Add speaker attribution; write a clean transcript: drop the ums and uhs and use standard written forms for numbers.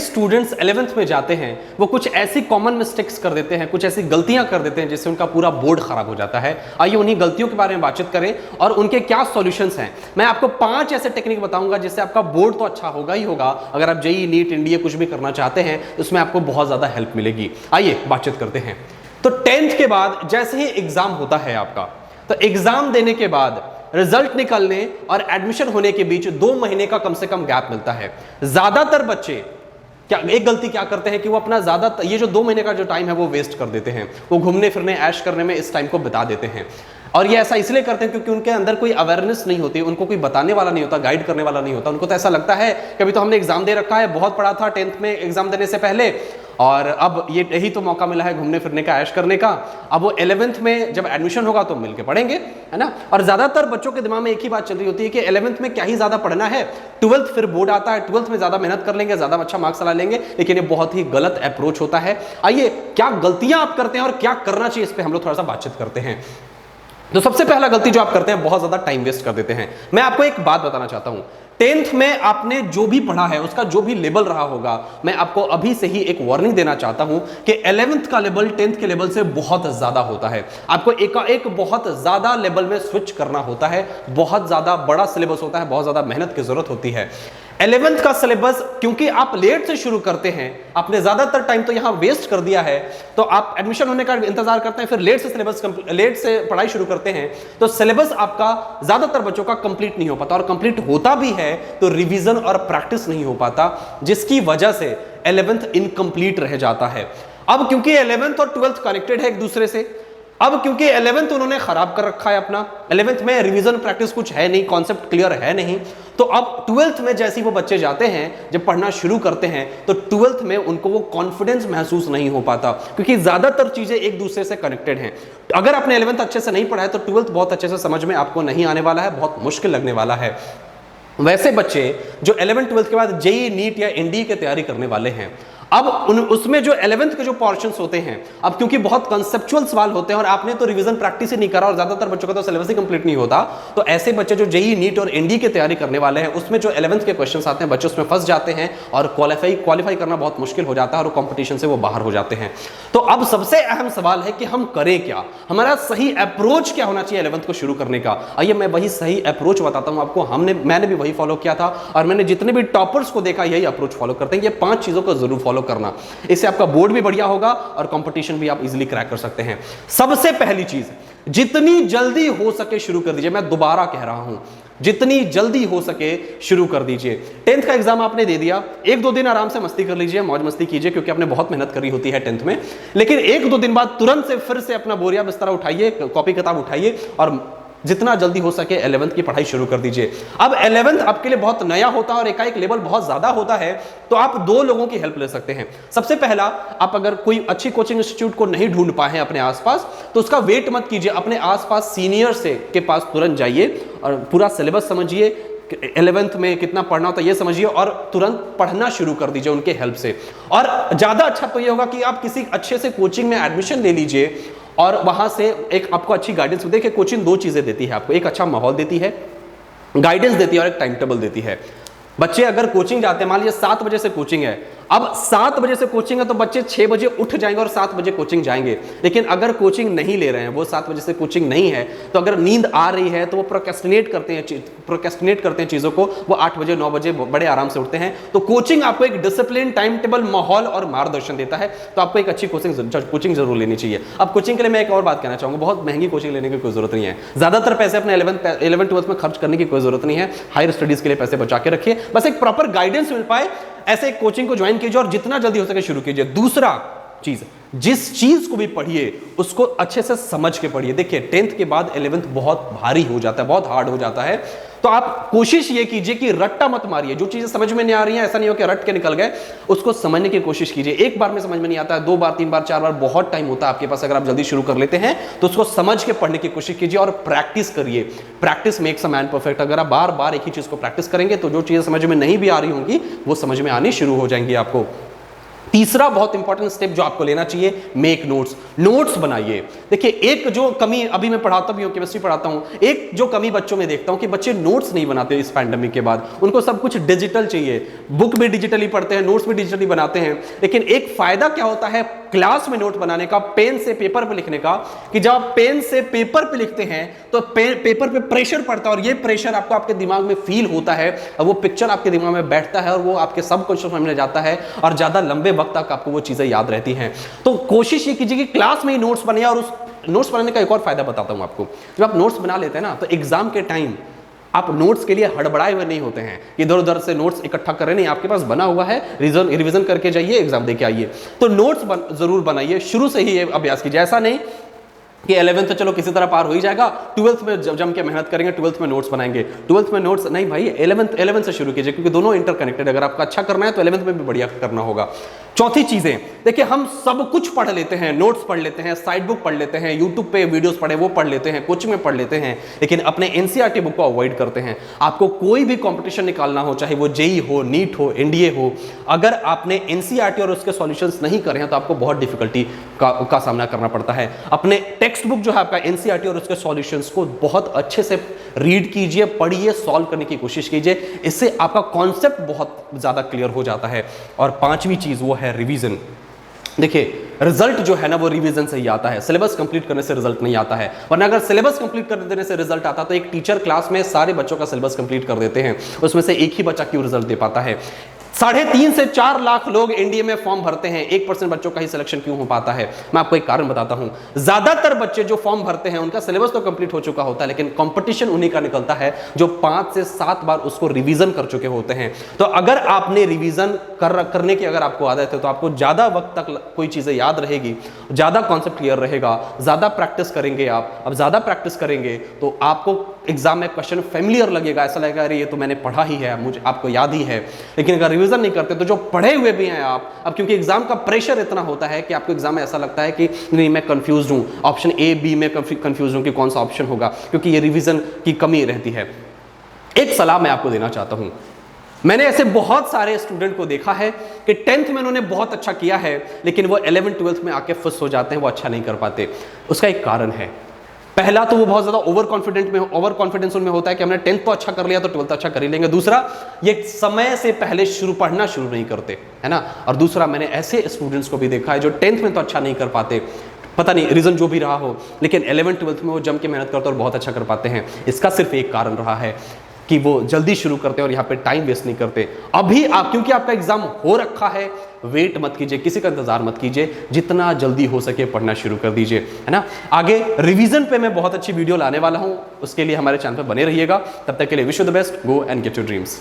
Speaker 1: Students 11th में जाते हैं वो कुछ ऐसी कॉमन मिस्टेक्स कर देते हैं, कुछ ऐसी गलतियां कर देते हैं जिससे उनका पूरा बोर्ड खराब हो जाता है। आइए उन्हीं गलतियों के बारे में बातचीत करें और उनके क्या सॉल्यूशंस हैं। मैं आपको 5 ऐसे टेक्निक बताऊंगा जिससे आपका बोर्ड तो अच्छा होगा ही होगा, अगर आप जेईई नीट इंडिया कुछ भी करना चाहते हैं तो उसमें आपको बहुत ज्यादा हेल्प मिलेगी। आइए बातचीत करते हैं। तो 10th के बाद जैसे ही एग्जाम होता है आपका, तो एग्जाम देने के बाद रिजल्ट निकलने और एडमिशन होने के बीच 2 महीने का कम से कम गैप मिलता है। ज्यादातर बच्चे क्या एक गलती क्या करते हैं कि वो अपना ज्यादा ये जो 2 महीने का जो टाइम है वो वेस्ट कर देते हैं, वो घूमने फिरने ऐश करने में इस टाइम को बिता देते हैं। और ये ऐसा इसलिए करते हैं क्योंकि उनके अंदर कोई अवेयरनेस नहीं होती, उनको कोई बताने वाला नहीं होता, गाइड करने वाला नहीं होता। उनको तो ऐसा लगता है कि अभी तो हमने एग्जाम दे रखा है, बहुत पढ़ा था 10th में एग्जाम देने से पहले, और अब यही तो मौका मिला है घूमने फिरने का, ऐश करने का। अब वो 11th में जब एडमिशन होगा तो मिलके पढ़ेंगे, है ना। और ज्यादातर बच्चों के दिमाग में एक ही बात चल रही होती है कि 11th में क्या ही ज्यादा पढ़ना है, 12th फिर बोर्ड आता है, 12th में ज्यादा मेहनत कर लेंगे, ज्यादा अच्छा मार्क्स ला लेंगे। लेकिन ये बहुत ही गलत अप्रोच होता है। आइए क्या गलतियां आप करते हैं और क्या करना चाहिए इस पर हम लोग थोड़ा सा बातचीत करते हैं। तो सबसे पहला गलती जो आप करते हैं, बहुत ज्यादा टाइम वेस्ट कर देते हैं। मैं आपको एक बात बताना चाहता हूं, 10th में आपने जो भी पढ़ा है उसका जो भी लेवल रहा होगा, मैं आपको अभी से ही एक वार्निंग देना चाहता हूं कि 11th का लेवल 10th के लेवल से बहुत ज्यादा होता है। आपको एक बहुत ज्यादा लेवल में स्विच करना होता है, बहुत ज्यादा बड़ा सिलेबस होता है, बहुत ज्यादा मेहनत की जरूरत होती है। 11th का सिलेबस क्योंकि आप लेट से शुरू करते हैं, आपने ज्यादातर टाइम तो यहां वेस्ट कर दिया है, तो आप एडमिशन होने का इंतजार करते हैं, फिर लेट से पढ़ाई शुरू करते हैं, तो सिलेबस आपका ज्यादातर बच्चों का कंप्लीट नहीं हो पाता, और कंप्लीट होता भी है तो रिवीजन और प्रैक्टिस नहीं हो पाता, जिसकी वजह से 11th इनकम्प्लीट रह जाता है। अब क्योंकि 11th और 12th कनेक्टेड है एक दूसरे से, अब क्योंकि 11th उन्होंने खराब कर रखा है अपना, 11th में रिवीजन प्रैक्टिस कुछ है नहीं, कॉन्सेप्ट क्लियर है नहीं, तो अब 12th में जैसे वो बच्चे जाते हैं, जब पढ़ना शुरू करते हैं, तो 12th में उनको वो कॉन्फिडेंस महसूस नहीं हो पाता, क्योंकि ज्यादातर चीजें एक दूसरे से कनेक्टेड हैं। अगर आपने 11th अच्छे से नहीं पढ़ा है तो 12th बहुत अच्छे से समझ में आपको नहीं आने वाला है, बहुत मुश्किल लगने वाला है। वैसे बच्चे जो 11th 12th के बाद जेईई नीट या एनडीए की तैयारी करने वाले हैं, अब उसमें जो 11th के जो पोर्शंस होते हैं, अब क्योंकि बहुत कंसेप्चुअल सवाल होते हैं और आपने तो रिवीजन प्रैक्टिस ही नहीं करा और ज्यादातर बच्चों का तो सिलेबस ही कंप्लीट नहीं होता, तो ऐसे बच्चे जो जेईई नीट और एनडीए की तैयारी करने वाले हैं, उसमें जो 11th के क्वेश्चंस आते हैं, बच्चे उसमें फंस जाते हैं और क्वालिफाई करना बहुत मुश्किल हो जाता है और कंपटीशन से वो बाहर हो जाते हैं। तो अब सबसे अहम सवाल है कि हम करें क्या, हमारा सही अप्रोच क्या होना चाहिए 11th को शुरू करने का। आइए मैं वही सही अप्रोच बताता हूं आपको। मैंने भी वही फॉलो किया था और मैंने जितने भी टॉपर्स को देखा यही अप्रोच फॉलो करते हैं। ये 5 चीजों को जरूर फॉलो करना, इससे आपका बोर्ड भी बढ़िया होगा और कंपटीशन भी आप इजीली क्रैक कर सकते हैं। सबसे पहली चीज, जितनी जल्दी हो सके शुरू कर दीजिए। मैं दोबारा कह रहा हूं, जितनी जल्दी हो सके शुरू कर दीजिए। 10th का एग्जाम आपने दे दिया, 1-2 दिन आराम से मस्ती कर लीजिए, मौज मस्ती कीजिए, क्योंकि आपने बहुत मेहनत करी होती है 10th में। लेकिन 1-2 दिन बाद तुरंत से फिर से अपना बोरिया बिस्तरा उठाइए, कॉपी किताब उठाइए और जितना जल्दी हो सके 11th की पढ़ाई शुरू कर दीजिए। अब 11th आपके लिए बहुत नया होता है और एकाएक लेवल बहुत ज्यादा होता है, तो आप 2 लोगों की हेल्प ले सकते हैं। सबसे पहला, आप अगर कोई अच्छी कोचिंग इंस्टीट्यूट को नहीं ढूंढ पाए हैं अपने आसपास, तो उसका वेट मत कीजिए, अपने आसपास सीनियर से के पास तुरंत जाइए और पूरा सिलेबस समझिए, 11th में कितना पढ़ना होता है ये समझिए और तुरंत पढ़ना शुरू कर दीजिए उनके हेल्प से। और ज्यादा अच्छा तो ये होगा कि आप किसी अच्छे से कोचिंग में एडमिशन ले लीजिए और वहां से एक आपको अच्छी गाइडेंस। देखिए कोचिंग 2 चीजें देती है आपको, एक अच्छा माहौल देती है, गाइडेंस देती है और एक टाइम टेबल देती है। बच्चे अगर कोचिंग जाते हैं, मान लीजिए 7 बजे से कोचिंग है, अब 7 बजे से कोचिंग है तो बच्चे 6 बजे उठ जाएंगे और 7 बजे कोचिंग जाएंगे। लेकिन अगर कोचिंग नहीं ले रहे हैं, वो 7 बजे से कोचिंग नहीं है, तो अगर नींद आ रही है तो वो प्रोक्रेस्टिनेट करते हैं चीज़ों को, वो 8 बजे 9 बजे बड़े आराम से उठते हैं। तो कोचिंग आपको एक डिसिप्लिन, टाइम टेबल, माहौल और मार्गदर्शन देता है, तो आपको एक अच्छी कोचिंग जरूर लेनी चाहिए। अब कोचिंग के लिए मैं एक और बात कहना चाहूँगा, बहुत महंगी कोचिंग लेने की कोई जरूरत नहीं है। ज़्यादातर पैसे अपने 11th 12th में खर्च करने की कोई जरूरत नहीं है। हायर स्टडीज़ के लिए पैसे बचा के रखिए, बस एक प्रॉपर गाइडेंस मिल पाए, ऐसे कोचिंग को ज्वाइन कीजिए और जितना जल्दी हो सके शुरू कीजिए। दूसरा चीज, जिस चीज को भी पढ़िए उसको अच्छे से समझ के पढ़िए। देखिए 10th के बाद 11th बहुत भारी हो जाता है, बहुत हार्ड हो जाता है, तो आप कोशिश ये कीजिए कि रट्टा मत मारिए। जो चीजें समझ में नहीं आ रही हैं, ऐसा नहीं हो कि रट के निकल गए, उसको समझने की कोशिश कीजिए। एक बार में समझ में नहीं आता है, 2 बार 3 बार 4 बार बहुत टाइम होता है आपके पास। अगर आप जल्दी शुरू कर लेते हैं तो उसको समझ के पढ़ने की कोशिश कीजिए और प्रैक्टिस करिए। Practice makes a man perfect. अगर आप बार बार एक ही चीज को प्रैक्टिस करेंगे तो जो चीजें समझ में नहीं भी आ रही होंगी वो समझ में आनी शुरू हो जाएंगी आपको। तीसरा बहुत इंपॉर्टेंट स्टेप जो आपको लेना चाहिए, मेक नोट्स। नोट्स बनाइए। देखिए, एक जो कमी, अभी मैं पढ़ाता भी हूं, केमिस्ट्री पढ़ाता हूं, एक जो कमी बच्चों में देखता हूं कि बच्चे नोट्स नहीं बनाते इस पैंडेमिक के बाद। उनको सब कुछ डिजिटल चाहिए, बुक भी डिजिटली पढ़ते हैं, नोट्स भी डिजिटली बनाते हैं। लेकिन एक फायदा क्या होता है क्लास में नोट बनाने का, पेन से पेपर पे लिखने का, कि जब आप पेन से पेपर पे लिखते हैं तो पेपर पे प्रेशर पड़ता है, और ये प्रेशर आपको आपके दिमाग में फील होता है, और वो पिक्चर आपके दिमाग में बैठता है, और वो आपके सबकॉन्शियस माइंड में जाता है, और ज्यादा लंबे वक्त तक आपको वो चीजें याद रहती हैं। तो कोशिश ये कीजिए कि क्लास में ही नोट्स बनाइए। और उस नोट्स बनाने का एक और फायदा बताता हूं आपको। जब आप नोट्स बना लेते हैं ना, तो एग्जाम के टाइम आप नोट्स के लिए हड़बड़ाए हुए नहीं होते हैं, इधर उधर से नोट्स इकट्ठा कर रहे नहीं, आपके पास बना हुआ है, रिवीजन करके जाइए, एग्जाम देके आइए। तो नोट्स जरूर बनाइए, शुरू से ही ये अभ्यास कीजिए। ऐसा नहीं कि 11th तो चलो किसी तरह पार हो ही जाएगा, 12th में जम के मेहनत करेंगे, 12th में नोट्स बनाएंगे, 12th में नोट्स नहीं भाई, 11th से शुरू कीजिए, क्योंकि दोनों इंटरकनेक्टेड। अगर आपका अच्छा करना है तो 11th में भी बढ़िया करना होगा। चौथी चीजें, देखिए हम सब कुछ पढ़ लेते हैं, नोट्स पढ़ लेते हैं, साइड बुक पढ़ लेते हैं, यूट्यूब पे वीडियोस पढ़े वो पढ़ लेते हैं, कोचिंग में पढ़ लेते हैं, लेकिन अपने एनसीईआरटी बुक को अवॉइड करते हैं। आपको कोई भी कंपटीशन निकालना हो, चाहे वो जेईई हो, नीट हो, एनडीए हो, अगर आपने एनसीईआरटी और उसके सॉल्यूशंस नहीं करे हैं तो आपको बहुत डिफिकल्टी का सामना करना पड़ता है। अपने टेक्स्ट बुक जो है आपका एनसीईआरटी और उसके सॉल्यूशंस को बहुत अच्छे से रीड कीजिए, पढ़िए, सॉल्व करने की कोशिश कीजिए, इससे आपका कॉन्सेप्ट बहुत ज्यादा क्लियर हो जाता है। और पांचवी चीज वो है रिवीजन। देखिए, रिजल्ट जो है ना वो रिवीजन से ही आता है, सिलेबस कंप्लीट करने से रिजल्ट नहीं आता है। वरना अगर सिलेबस कंप्लीट कर देने से रिजल्ट आता तो एक टीचर क्लास में सारे बच्चों का सिलेबस कंप्लीट कर देते हैं, उसमें से एक ही बच्चा क्यों रिजल्ट दे पाता है? 3.5 से 4 लाख लोग एनडीए में फॉर्म भरते हैं, 1% बच्चों का ही सिलेक्शन क्यों हो पाता है? मैं आपको एक कारण बताता हूं। ज्यादातर बच्चे जो फॉर्म भरते हैं उनका सिलेबस तो कंप्लीट हो चुका होता है, लेकिन कंपटीशन उन्हीं का निकलता है जो 5 से 7 बार उसको रिवीजन कर चुके होते हैं। तो अगर आपने रिवीजन करने की अगर आपको आदत है तो आपको ज्यादा वक्त तक कोई चीजें याद रहेगी, ज्यादा कॉन्सेप्ट क्लियर रहेगा, ज्यादा प्रैक्टिस करेंगे आप। अब ज्यादा प्रैक्टिस करेंगे तो आपको एग्जाम में क्वेश्चन फेमिलियर लगेगा, ऐसा लगेगा अरे ये तो मैंने पढ़ा ही है, मुझे आपको याद ही है। लेकिन अगर रिवीजन नहीं करते तो जो पढ़े हुए भी हैं आप, अब क्योंकि एग्जाम का प्रेशर इतना होता है कि आपको एग्जाम में ऐसा लगता है कि नहीं मैं कंफ्यूज हूं, ऑप्शन ए बी में कंफ्यूज हूं कि कौन सा ऑप्शन होगा, क्योंकि ये रिवीजन की कमी रहती है। एक सलाह मैं आपको देना चाहता हूं। मैंने ऐसे बहुत सारे स्टूडेंट को देखा है कि 10th में उन्होंने बहुत अच्छा किया है, लेकिन वो 11th 12th में आके फुस हो जाते हैं, वो अच्छा नहीं कर पाते। उसका एक कारण है। पहला तो वो बहुत ज्यादा ओवर कॉन्फिडेंस उनमें होता है कि हमने 10th तो अच्छा कर लिया तो 12th अच्छा कर ही लेंगे। दूसरा, ये समय से पहले पढ़ना शुरू नहीं करते, है ना। और दूसरा, मैंने ऐसे स्टूडेंट्स को भी देखा है जो 10th में तो अच्छा नहीं कर पाते, पता नहीं रीजन जो भी रहा हो, लेकिन 11th 12th में वो जम के मेहनत करते और बहुत अच्छा कर पाते हैं। इसका सिर्फ एक कारण रहा है कि वो जल्दी शुरू करते हैं और यहाँ पे टाइम वेस्ट नहीं करते। अभी आप, क्योंकि आपका एग्जाम हो रखा है, वेट मत कीजिए, किसी का इंतजार मत कीजिए, जितना जल्दी हो सके पढ़ना शुरू कर दीजिए, है ना। आगे रिवीजन पे मैं बहुत अच्छी वीडियो लाने वाला हूं, उसके लिए हमारे चैनल पे बने रहिएगा। तब तक के लिए wish you the best, go and get your dreams.